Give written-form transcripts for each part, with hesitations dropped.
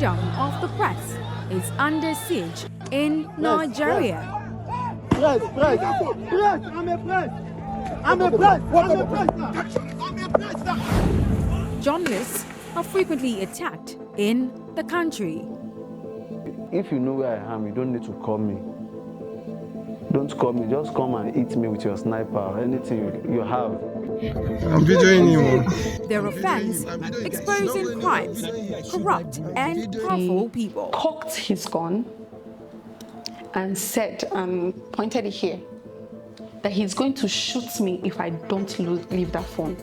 freedom of the press is under siege in Nigeria. Press, I'm a press. Journalists are frequently attacked in the country. If you know where I am, you don't need to call me. Don't call me, just come and hit me with your sniper, anything you have. I'm videoing you. Their offense, exposing crimes, corrupt and powerful people. Cocked his gun and said, pointed it here, that he's going to shoot me if I don't leave that phone.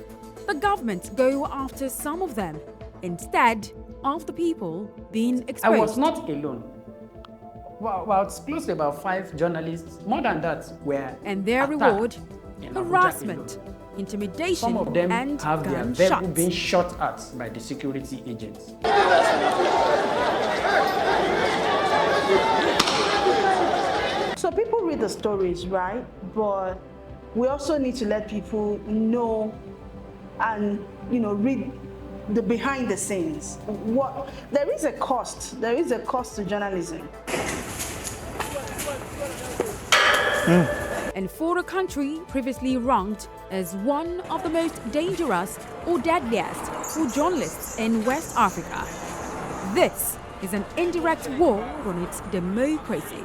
The government go after some of them instead of the people being exposed. I was not alone. Well, it's close to about 5 journalists, more than that, were and their reward, harassment, intimidation, some of them and have their vehicle being shot at by the security agents. So people read the stories, right? But we also need to let people know and, read the behind the scenes. There is a cost. There is a cost to journalism. And for a country previously ranked as one of the most dangerous or deadliest for journalists in West Africa, this is an indirect war on its democracy.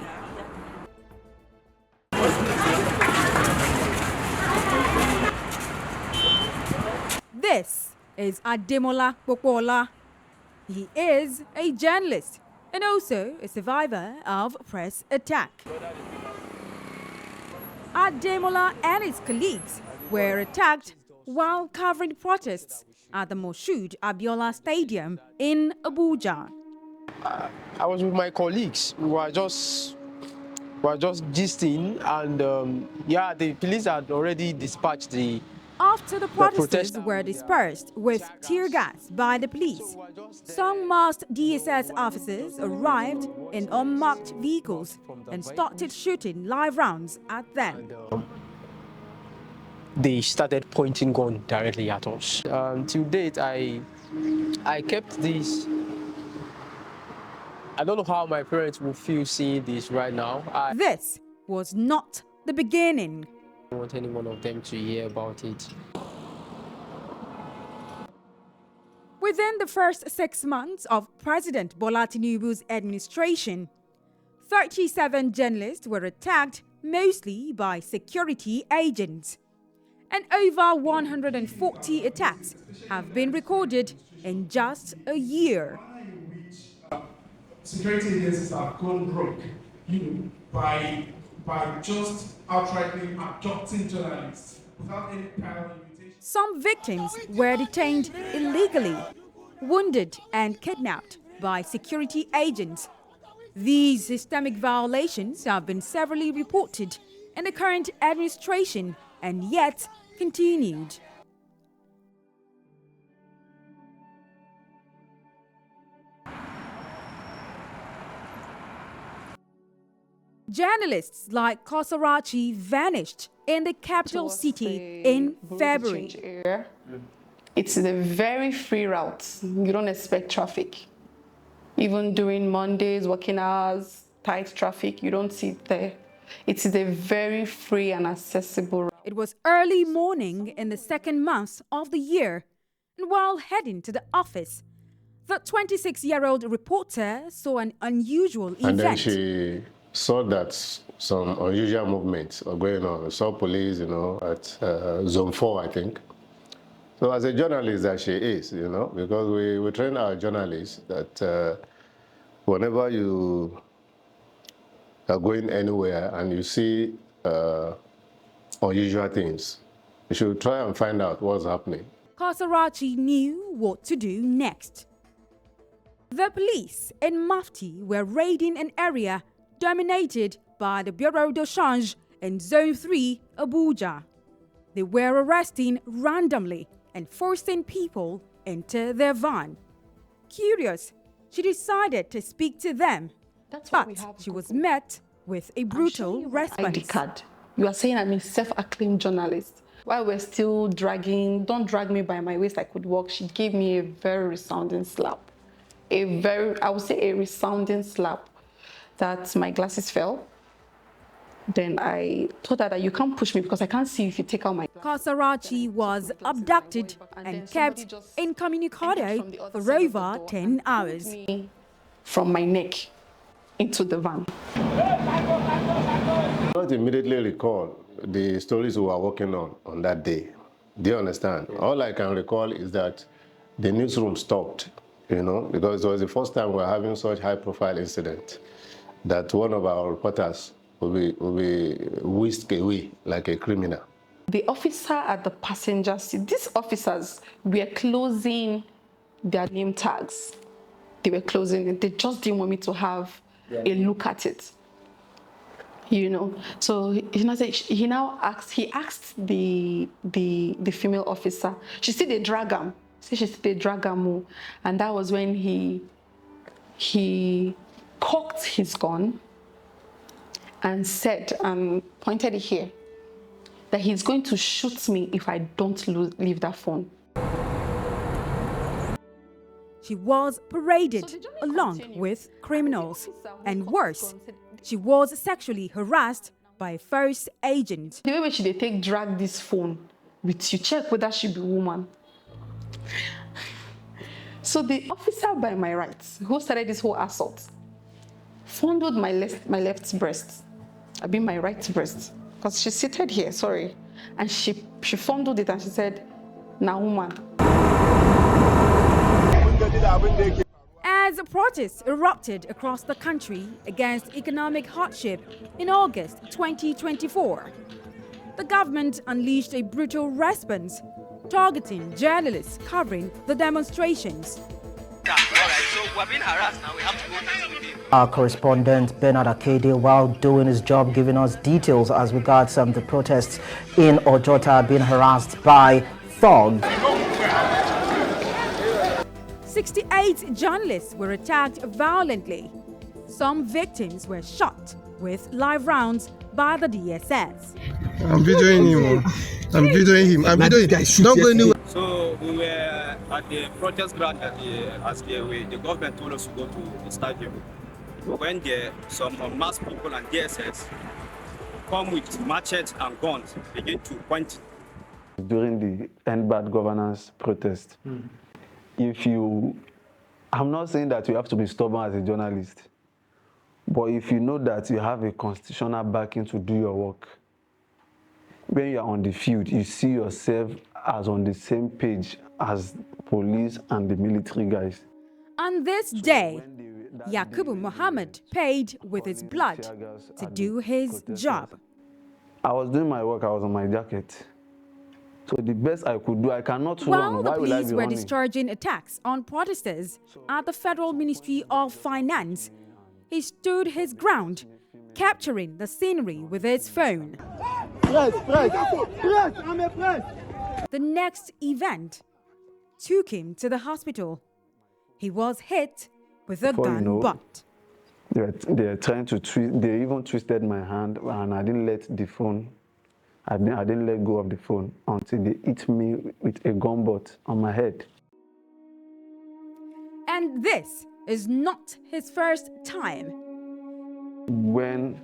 This is Ademola Popola. He is a journalist and also a survivor of press attack. Ademola and his colleagues were attacked while covering protests at the Moshood Abiola Stadium in Abuja. I was with my colleagues. We were just gisting, and the police had already dispatched the. After the protesters were dispersed with tear gas by the police, some masked DSS officers arrived in unmarked vehicles and started shooting live rounds at them. They started pointing gun directly at us. Till date, I kept this. I don't know how my parents will feel seeing this right now. This was not the beginning. I don't want any one of them to hear about it. Within the first 6 months of President Bola Tinubu's administration, 37 journalists were attacked, mostly by security agents. And over 140 attacks have been recorded in just a year. Security agencies have gone broke, by just outrightly abducting journalists without any prior invitation. Some victims were detained illegally, wounded and kidnapped by security agents. These systemic violations have been severally reported in the current administration and yet continued. Journalists like Kosarachi vanished in the capital city in February. It's a very free route. You don't expect traffic. Even during Mondays, working hours, tight traffic, you don't see it there. It is a very free and accessible route. It was early morning in the second month of the year, and while heading to the office, the 26-year-old reporter saw an unusual event. And then she saw that some unusual movements are going on. We saw police, at Zone 4, I think. So as a journalist that she is, because we train our journalists that whenever you are going anywhere and you see unusual things, you should try and find out what's happening. Kosarachi knew what to do next. The police in Mufti were raiding an area dominated by the Bureau de Change in Zone 3, Abuja. They were arresting randomly and forcing people into their van. Curious, she decided to speak to them, but she was met with a brutal response. ID card. You are saying I'm a self-acclaimed journalist. While we're still dragging, don't drag me by my waist, I could walk, she gave me a very resounding slap. I would say a resounding slap that my glasses fell. Then I told her that you can't push me because I can't see if you take out my glasses. Kasarachi was abducted and kept incommunicado for over 10 hours. From my neck into the van. I don't immediately recall the stories we were working on that day. Do you understand? All I can recall is that the newsroom stopped, because it was the first time we were having such high-profile incident that one of our reporters will be whisked away like a criminal. The officer at the passenger seat, these officers were closing their name tags. They were closing it. They just didn't want me to have a look at it. So he asked the female officer. She said they drag him. And that was when he cocked his gun and said, pointed it here, that he's going to shoot me if I don't leave that phone. She was paraded along with criminals. And worse, she was sexually harassed by a first agent. The way they drag this phone with you, check whether she be woman. So the officer by my right, who started this whole assault, fondled my left breast. I mean my right breast. Because she's seated here, sorry. And she fondled it and she said, "Now woman." As protests erupted across the country against economic hardship in August 2024, the government unleashed a brutal response, targeting journalists covering the demonstrations. Our correspondent Bernard Akede, while doing his job, giving us details as regards the protests in Ojota being harassed by thugs. 68 journalists were attacked violently. Some victims were shot with live rounds by the DSS. I'm videoing him. I'm videoing him. Don't go anywhere. So we were at the protest ground the government told us to go to the stadium. When some masked people and DSS come with machetes and guns, begin to point. During the EndBadGovernance protest, I'm not saying that you have to be stubborn as a journalist, but if you know that you have a constitutional backing to do your work, when you are on the field, you see yourself as on the same page as police and the military guys. On this day, Yakubu Muhammad paid with his blood to do his job. I was doing my work, I was on my jacket. So the best I could do, I cannot run. While the police were discharging attacks on protesters at the Federal Ministry of Finance, he stood his ground, capturing the scenery with his phone. The next event took him to the hospital. He was hit with a gun butt. They are trying to twist, they even twisted my hand, and I didn't let the phone, I didn't let go of the phone until they hit me with a gun butt on my head. And this is not his first time. When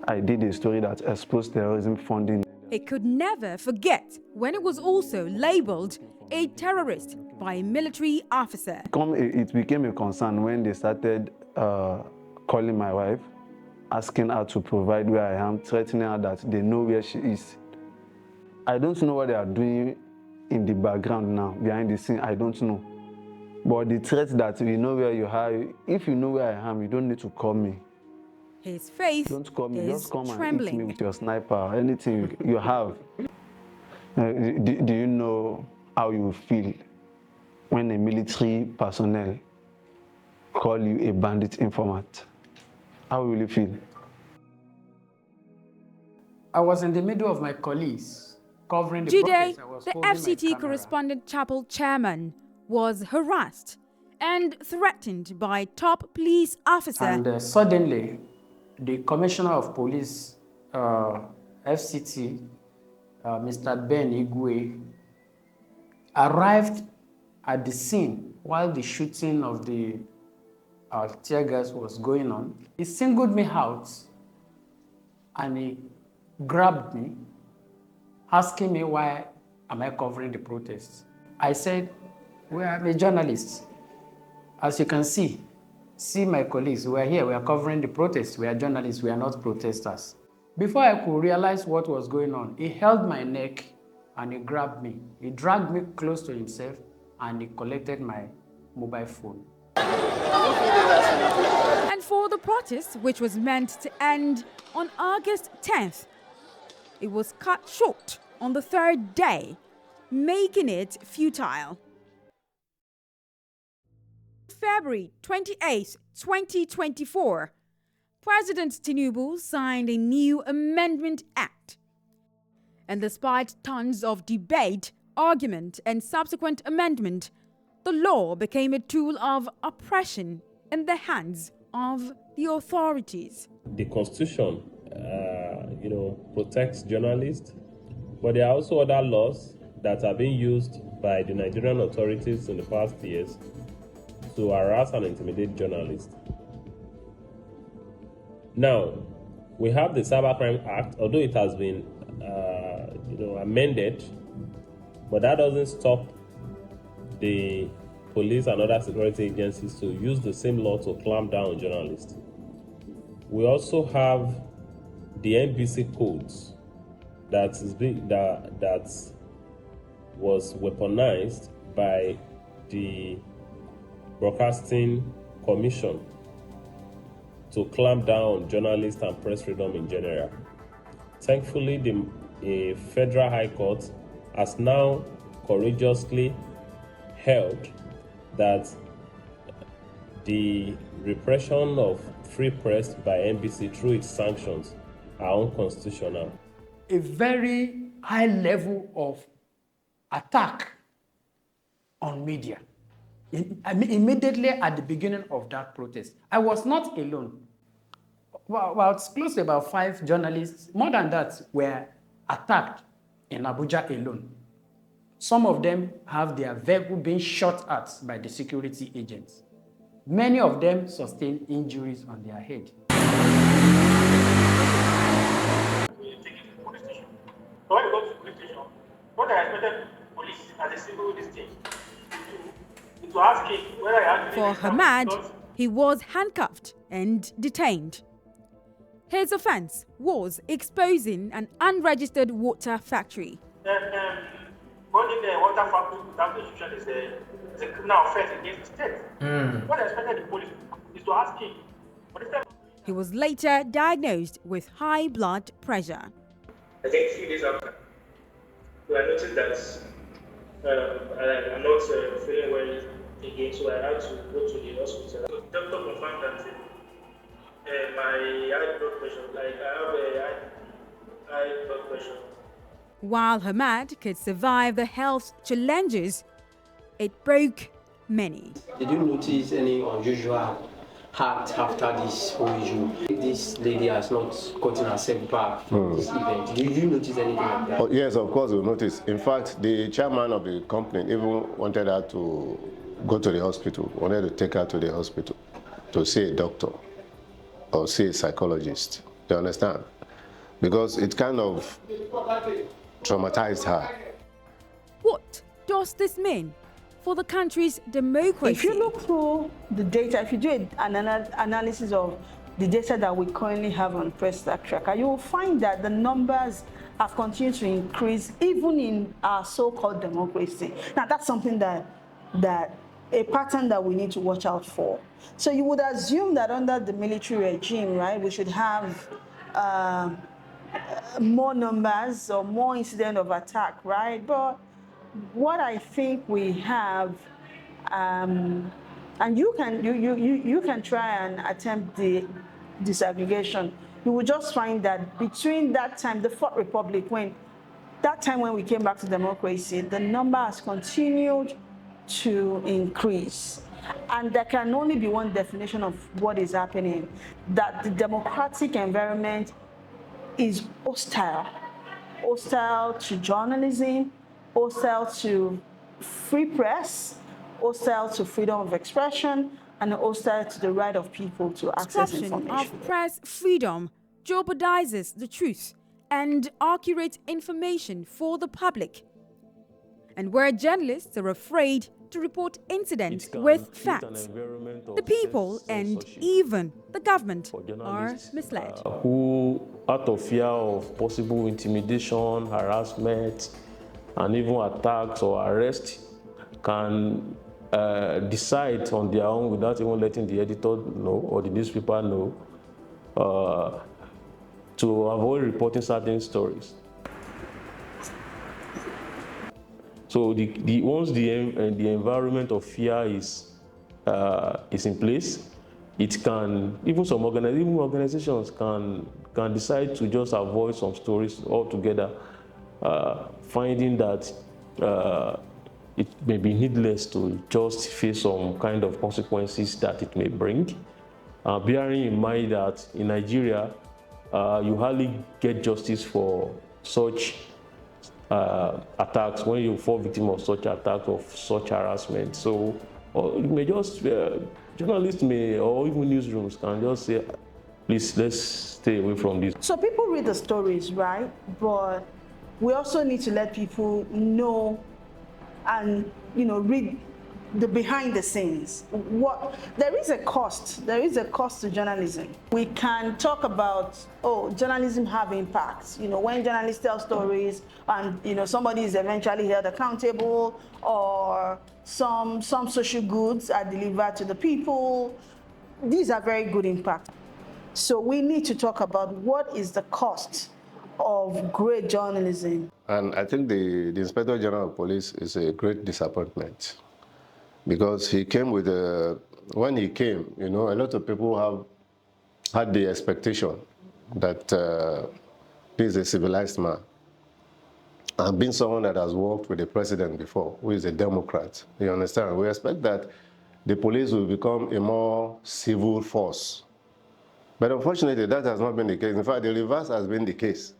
I did a story that exposed terrorism funding, he could never forget when it was also labeled a terrorist by a military officer. It became a concern when they started calling my wife, asking her to provide where I am, threatening her that they know where she is. I don't know what they are doing in the background now, behind the scene, I don't know. But the threat that we know where you are, if you know where I am, you don't need to call me. His face don't call me, is just come trembling. And hit me with your sniper, anything you have. Do you know how you feel when a military personnel call you a bandit informant? How will you feel? I was in the middle of my colleagues covering the Today, protest. the FCT correspondent chapel chairman was harassed and threatened by top police officer. And suddenly, the commissioner of police, FCT, Mr. Ben Igwe, arrived at the scene while the shooting of the tear gas was going on, he singled me out and he grabbed me, asking me why am I covering the protests. I said, well, I'm a journalist. As you can see my colleagues, we are here, we are covering the protests, we are journalists, we are not protesters. Before I could realize what was going on, he held my neck and he grabbed me. He dragged me close to himself and he collected my mobile phone. And for the protest, which was meant to end on August 10th, it was cut short on the third day, making it futile. February 28, 2024, President Tinubu signed a new Amendment Act. And despite tons of debate, argument, and subsequent amendment, the law became a tool of oppression in the hands of the authorities. The Constitution, protects journalists, but there are also other laws that are being used by the Nigerian authorities in the past years to harass and intimidate journalists. Now, we have the Cybercrime Act, although it has been amended, but that doesn't stop the police and other security agencies to use the same law to clamp down on journalists. We also have the NBC codes that was weaponized by the Broadcasting Commission to clamp down on journalists and press freedom in general. Thankfully, the Federal High Court has now courageously held that the repression of free press by NBC through its sanctions are unconstitutional. A very high level of attack on media. Immediately at the beginning of that protest, I was not alone. Well, it's close to about 5 journalists, more than that, were attacked in Abuja alone. Some of them have their vehicle being shot at by the security agents. Many of them sustained injuries on their head. So when you go to the police station, what I expected police as a civil distinct to ask him whether he had For Hamad, he was handcuffed and detained. His offense was exposing an unregistered water factory. Running the water factory without registration is a criminal offense against the state. What I expected the police is to ask him. He was later diagnosed with high blood pressure. I think 3 days after, I noticed that I'm not feeling well again, so I had to go to the hospital. So the doctor confirmed that my high blood pressure, I have a high blood pressure. While Hamad could survive the health challenges, it broke many. Did you notice any unusual act after this whole issue? This lady has not gotten herself back from this event. Did you notice anything like that? Oh, yes, of course we noticed. In fact, the chairman of the company even wanted her to go to the hospital, wanted to take her to the hospital to see a doctor or see a psychologist. You understand? Because it kind of traumatized her. What does this mean for the country's democracy? If you look through the data, if you do an analysis of the data that we currently have on Press Tracker, you will find that the numbers have continued to increase even in our so-called democracy. Now, that's something that a pattern that we need to watch out for. So you would assume that under the military regime, right, we should have more numbers or more incident of attack, right? But what I think we have, and you can try and attempt the disaggregation, you will just find that between that time, the Fourth Republic, when we came back to democracy, the number has continued to increase. And there can only be one definition of what is happening, that the democratic environment is hostile to journalism, hostile to free press, hostile to freedom of expression, and hostile to the right of people to access Obstruction information. of press freedom jeopardizes the truth and accurate information for the public. And where journalists are afraid to report incidents with facts, the people and even the government are misled. Who, out of fear of possible intimidation, harassment, and even attacks or arrest, can decide on their own without even letting the editor know or the newspaper know to avoid reporting certain stories. So once the environment of fear is in place, it can, even some organizations can decide to just avoid some stories altogether, finding that it may be needless to just face some kind of consequences that it may bring. Bearing in mind that in Nigeria, you hardly get justice for such attacks when you fall victim of such attacks, of such harassment. So it may just, journalists may, or even newsrooms can just say, please, let's stay away from this. So people read the stories, right? But we also need to let people know and, read the behind the scenes. There is a cost to journalism. We can talk about, journalism have impacts. When journalists tell stories and, somebody is eventually held accountable, or some social goods are delivered to the people. These are very good impacts. So we need to talk about what is the cost of great journalism. And I think the Inspector General of Police is a great disappointment, because he came with when he came, a lot of people have had the expectation that he's a civilized man. And being someone that has worked with the president before, who is a Democrat, you understand? We expect that the police will become a more civil force. But unfortunately, that has not been the case. In fact, the reverse has been the case.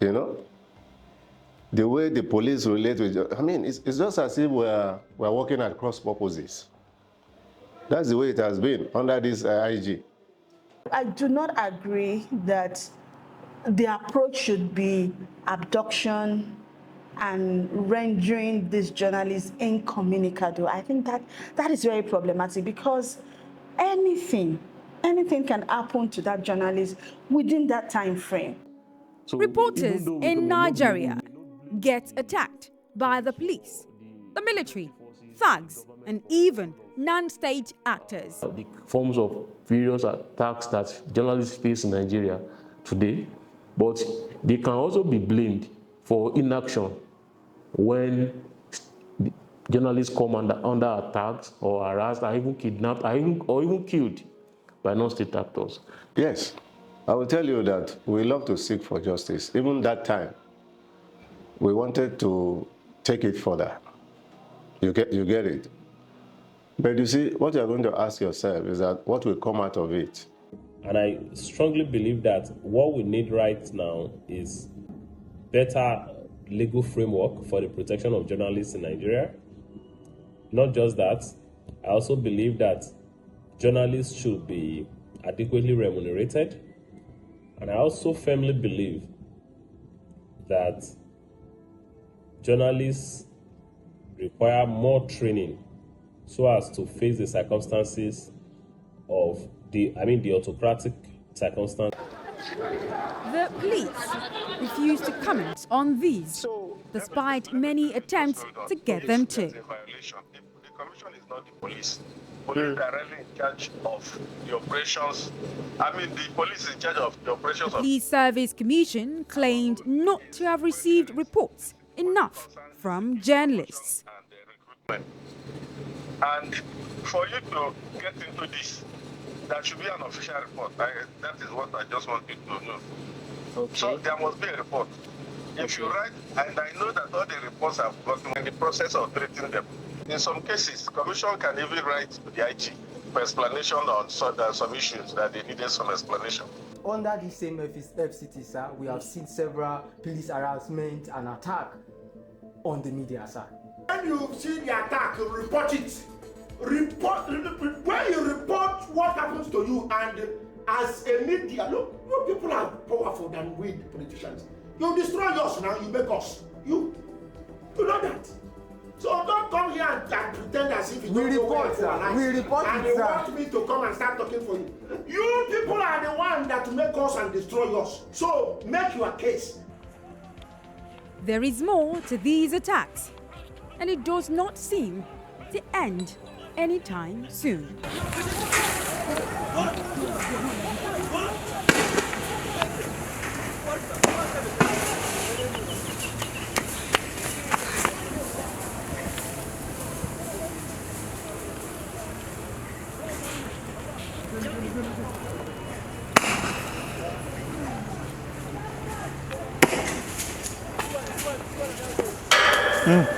The way the police relate with, it's just as if we're working at cross purposes. That's the way it has been under this IG. I do not agree that the approach should be abduction and rendering these journalists incommunicado. I think that is very problematic, because anything can happen to that journalist within that time frame. So reporters in Nigeria get attacked by the police, the military, thugs, and even non-state actors. The forms of various attacks that journalists face in Nigeria today, but they can also be blamed for inaction when journalists come under attacks or harassed, or even kidnapped, or even killed by non-state actors. Yes, I will tell you that we love to seek for justice. Even that time, we wanted to take it further. You get it. But you see, what you're going to ask yourself is that what will come out of it. And I strongly believe that what we need right now is better legal framework for the protection of journalists in Nigeria. Not just that, I also believe that journalists should be adequately remunerated. And I also firmly believe that journalists require more training so as to face the circumstances of the autocratic circumstance. The police refuse to comment on these, despite many attempts to get them to. The commission is not the police. Police directly in charge of the operations. The police is in charge of the operations. The Police Service Commission claimed not to have received reports enough from journalists. And for you to get into this, there should be an official report. That is what I just want you to know. Okay. So there must be a report. If you write, and I know that all the reports I've gotten in the process of treating them. In some cases, Commission can even write to the IG for explanation on some issues that they needed some explanation. Under the same FCT, sir, we have seen several police harassment and attack on the media, sir. When you see the attack, report it. when you report what happens to you, and as a media, look, you people are powerful than we politicians. You destroy us now, you make us. You know that. So don't come here and pretend as if you don't know where you are. We report and it, you want me to come and start talking for you. You people are the ones that make us and destroy us. So make your case. There is more to these attacks, and it does not seem to end anytime soon. Mm.